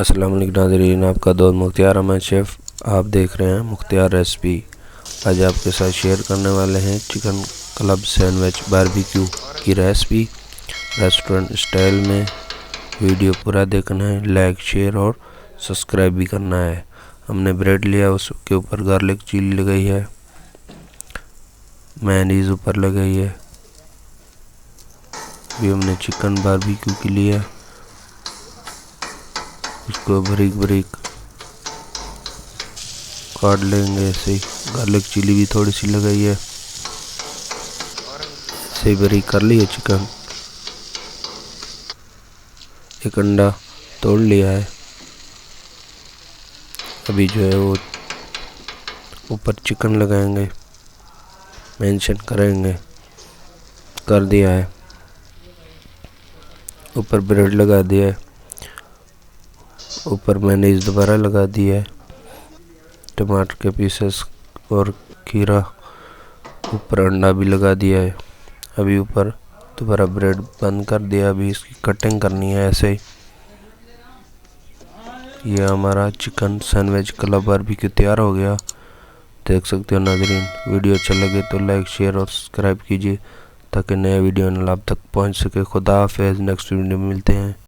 अस्सलाम वालेकुम नाज़रीन, आपका दोस्त मुख्तियार अहमद शेफ़। आप देख रहे हैं मुख्तियार रेसिपी। आज आपके साथ शेयर करने वाले हैं चिकन क्लब सैंडविच बारबेक्यू की रेसिपी रेस्टोरेंट स्टाइल में। वीडियो पूरा देखना है, लाइक शेयर और सब्सक्राइब भी करना है। हमने ब्रेड लिया, उसके ऊपर गार्लिक चिली लगाई है, मेयोनीज ऊपर लगाई है। अभी हमने चिकन बारबेक्यू के लिए उसको बारीक बारीक काट लेंगे। ऐसे गार्लिक चिली भी थोड़ी सी लगाई है, से बारीक कर लिया चिकन। एक अंडा तोड़ लिया है। अभी जो है वो ऊपर चिकन लगाएंगे, मेंशन करेंगे, कर दिया है। ऊपर ब्रेड लगा दिया है, ऊपर मेयोनीज दोबारा लगा दिया है, टमाटर के पीसेस और खीरा, ऊपर अंडा भी लगा दिया है। अभी ऊपर दोबारा ब्रेड बंद कर दिया। अभी इसकी कटिंग करनी है ऐसे। ये हमारा चिकन सैंडविच क्लब बारबेक्यू तैयार हो गया। देख सकते हो नाज़रीन। वीडियो अच्छा लगे तो लाइक शेयर और सब्सक्राइब कीजिए ताकि नया वीडियो आप तक पहुंच सके। खुदा हाफिज़। नेक्स्ट वीडियो में मिलते हैं।